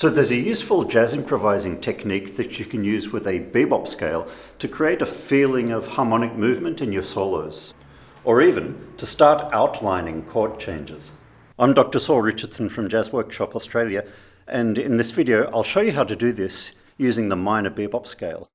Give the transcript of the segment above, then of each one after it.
So there's a useful jazz improvising technique that you can use with a bebop scale to create a feeling of harmonic movement in your solos, or even to start outlining chord changes. I'm Dr. Saul Richardson from Jazz Workshop Australia, and in this video I'll show you how to do this using the minor bebop scale.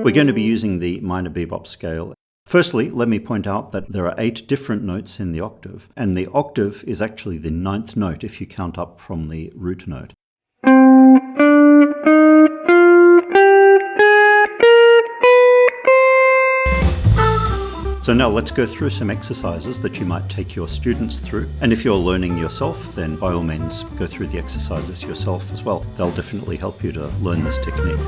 We're going to be using the minor bebop scale. Firstly, let me point out that there are 8 different notes in the octave, and the octave is actually the 9th note if you count up from the root note. So now let's go through some exercises that you might take your students through. And if you're learning yourself, then by all means go through the exercises yourself as well. They'll definitely help you to learn this technique.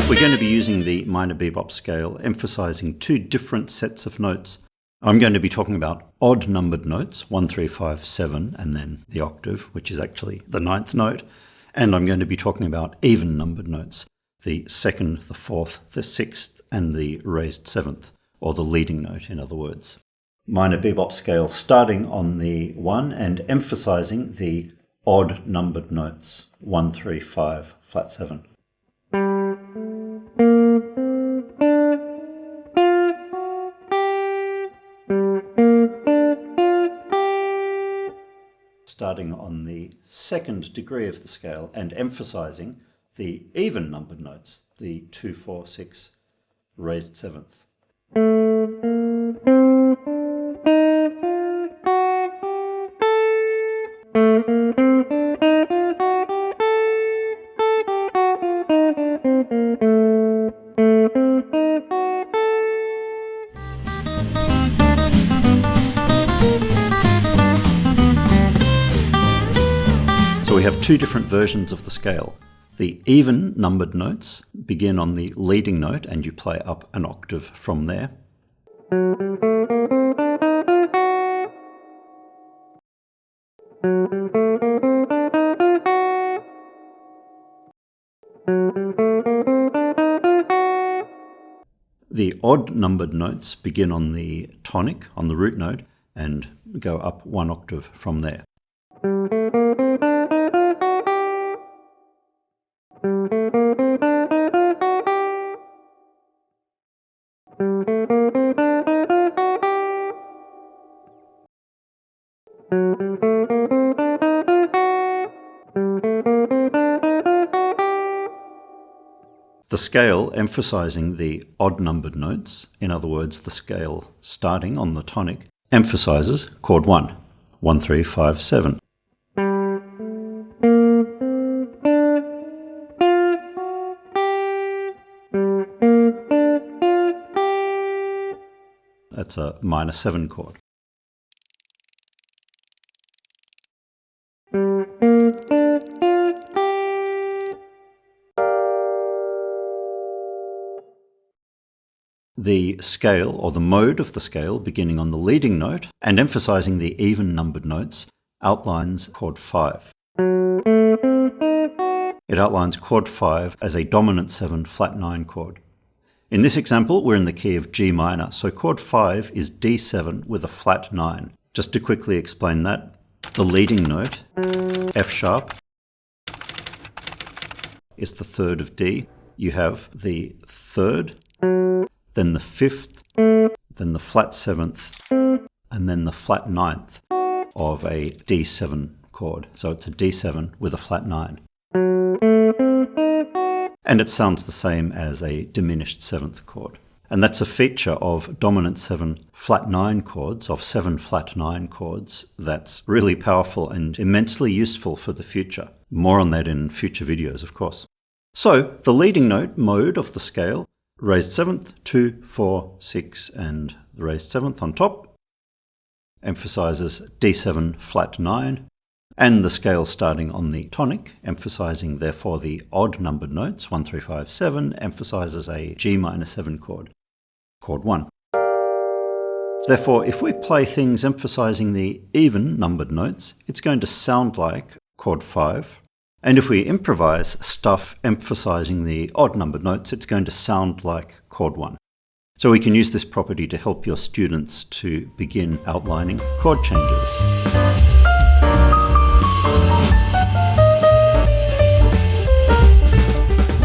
We're going to be using the minor bebop scale, emphasizing 2 different sets of notes. I'm going to be talking about odd numbered notes, 1, 3, 5, 7, and then the octave, which is actually the 9th note. And I'm going to be talking about even numbered notes, the 2nd, the 4th, the 6th, and the raised 7th, or the leading note, in other words. Minor bebop scale starting on the 1 and emphasizing the odd numbered notes, 1, 3, 5, flat 7. Starting on the 2nd degree of the scale and emphasizing the even numbered notes, the 2, 4, 6, raised 7th. So we have 2 different versions of the scale. The even numbered notes begin on the leading note and you play up an octave from there. The odd numbered notes begin on the tonic, on the root note, and go up 1 octave from there. The scale emphasizing the odd numbered notes, in other words the scale starting on the tonic, emphasizes chord 1, 1, 3, 5, 7. That's a minor 7 chord. The scale, or the mode of the scale, beginning on the leading note and emphasizing the even numbered notes, outlines chord 5. It outlines chord 5 as a dominant 7 flat 9 chord. In this example, we're in the key of G minor, so chord 5 is D7 with a flat 9. Just to quickly explain that, the leading note, F sharp, is the 3rd of D. You have the 3rd, then the 5th, then the flat 7th, and then the flat 9th of a D7 chord. So it's a D7 with a flat 9. And it sounds the same as a diminished 7th chord. And that's a feature of dominant 7 flat 9 chords, of 7 flat 9 chords, that's really powerful and immensely useful for the future. More on that in future videos, of course. So, the leading note mode of the scale, raised 7th, 2, 4, 6, and the raised 7th on top, emphasizes D7 flat 9, and the scale starting on the tonic, emphasizing therefore the odd numbered notes, 1, 3, 5, 7, emphasizes a G minor 7 chord, chord 1. Therefore, if we play things emphasizing the even numbered notes, it's going to sound like chord 5. And if we improvise stuff emphasizing the odd numbered notes, it's going to sound like chord 1. So we can use this property to help your students to begin outlining chord changes.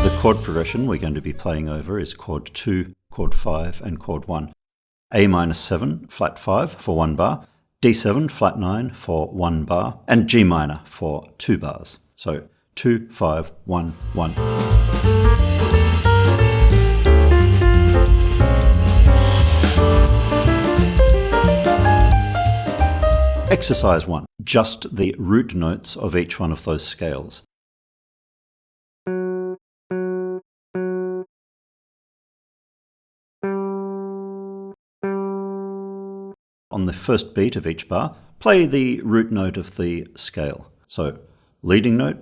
The chord progression we're going to be playing over is chord 2, chord 5, and chord 1. A minor 7, flat 5 for 1 bar, D7 flat 9 for 1 bar, and G minor for 2 bars. So 2, 5, 1, 1. Exercise 1. Just the root notes of each one of those scales. On the first beat of each bar, play the root note of the scale. So, leading note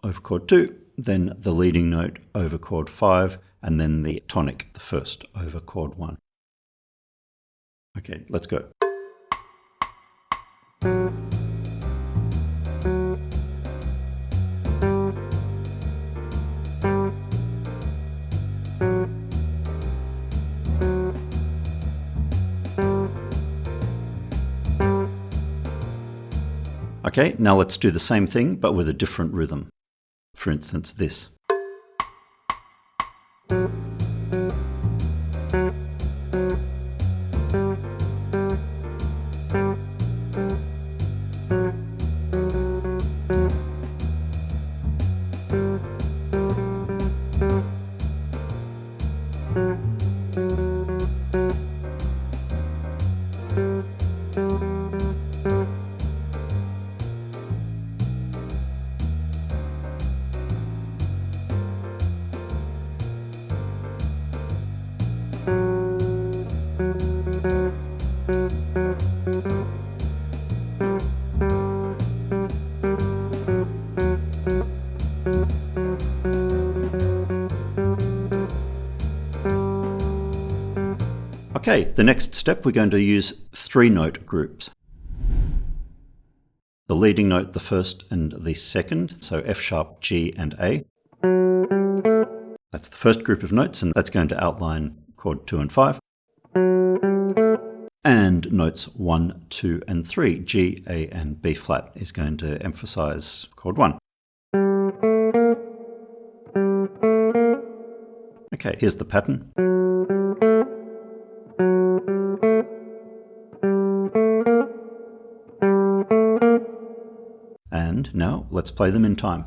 over chord 2, then the leading note over chord 5, and then the tonic, the first, over chord 1. Okay, let's go. Okay, now let's do the same thing, but with a different rhythm. For instance, this. Okay, the next step we're going to use 3-note groups. The leading note, the first and the second, so F sharp, G and A. That's the first group of notes, and that's going to outline chord 2 and 5. And notes 1, 2 and 3, G, A and B flat, is going to emphasize chord 1. Okay, here's the pattern. And now let's play them in time.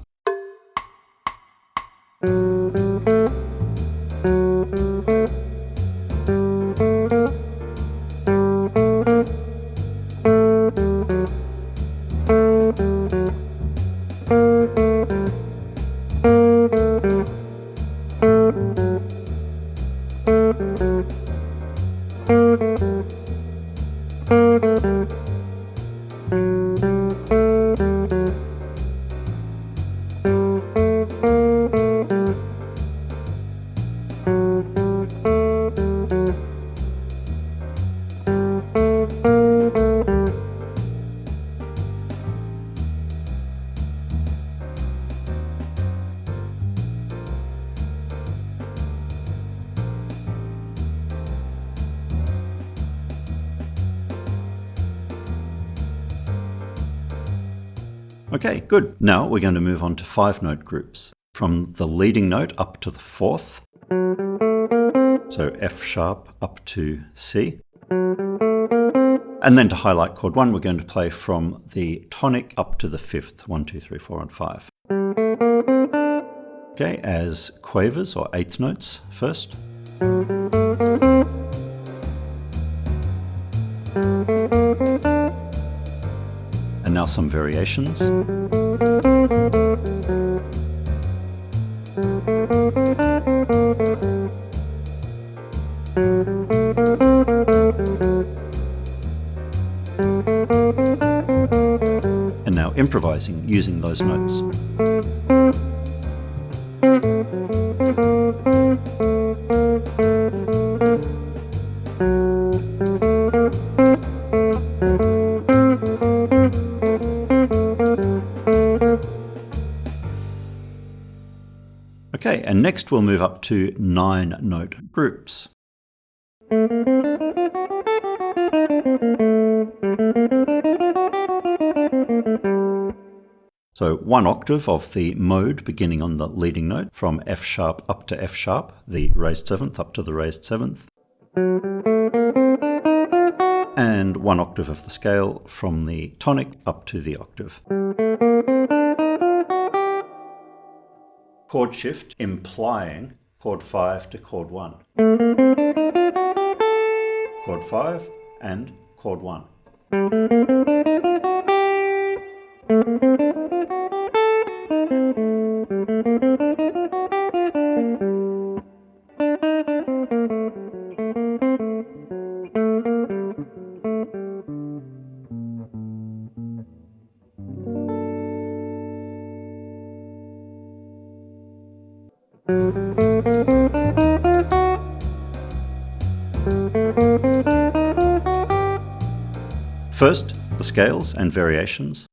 Okay, good. Now we're going to move on to 5-note groups. From the leading note up to the 4th. So F sharp up to C. And then to highlight chord 1, we're going to play from the tonic up to the 5th, 1, 2, 3, 4, and 5. Okay, as quavers or eighth notes first. And now some variations. And now improvising using those notes. Okay, and next we'll move up to 9-note groups. So 1 octave of the mode beginning on the leading note from F sharp up to F sharp, the raised 7th up to the raised 7th. And 1 octave of the scale from the tonic up to the octave. Chord shift implying chord 5 to chord 1. Chord 5 and chord 1. First, the scales and variations.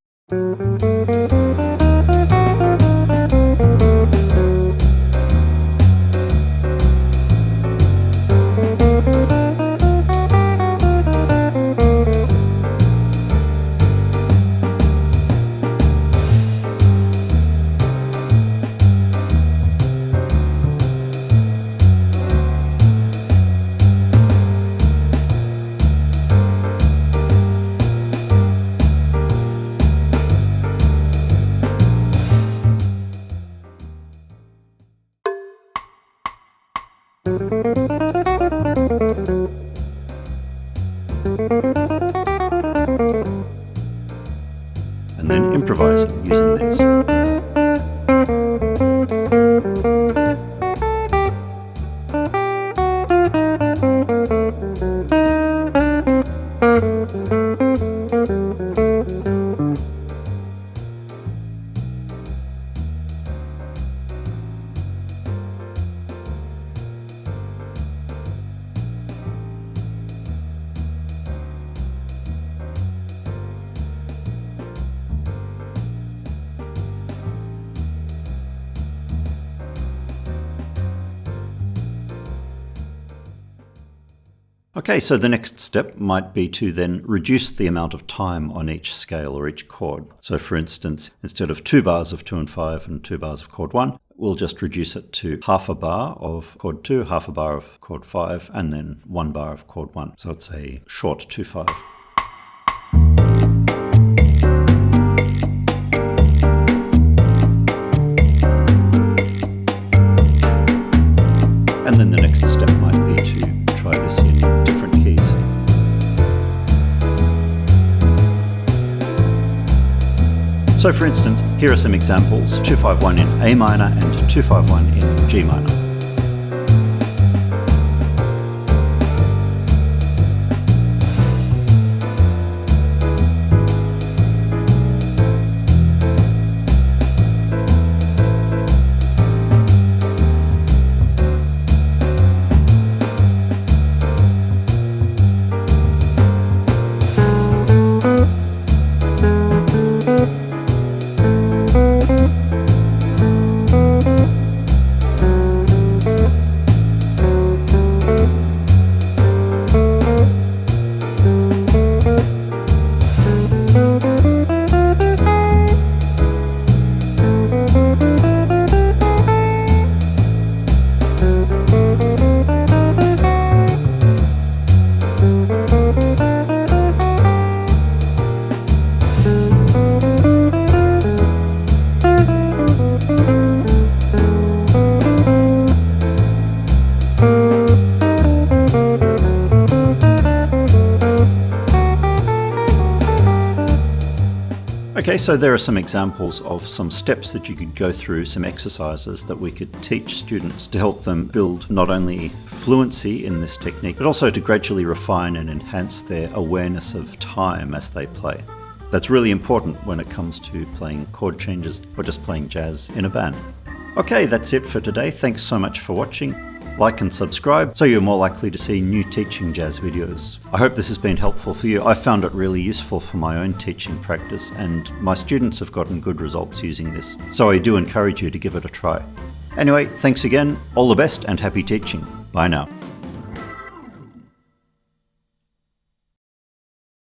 And then improvising using these. Okay, so the next step might be to then reduce the amount of time on each scale or each chord. So for instance, instead of 2 bars of 2 and 5 and 2 bars of chord 1, we'll just reduce it to half a bar of chord 2, half a bar of chord 5, and then 1 bar of chord 1. So it's a short 2/5. And then the next step might be to try this in different keys. So for instance, here are some examples: 2-5-1 in A minor and 2-5-1 in G minor. Okay, so there are some examples of some steps that you could go through, some exercises that we could teach students to help them build not only fluency in this technique, but also to gradually refine and enhance their awareness of time as they play. That's really important when it comes to playing chord changes or just playing jazz in a band. Okay, that's it for today. Thanks so much for watching. Like and subscribe so you're more likely to see new teaching jazz videos. I hope this has been helpful for you. I found it really useful for my own teaching practice, and my students have gotten good results using this. So I do encourage you to give it a try. Anyway, thanks again, all the best and happy teaching. Bye now.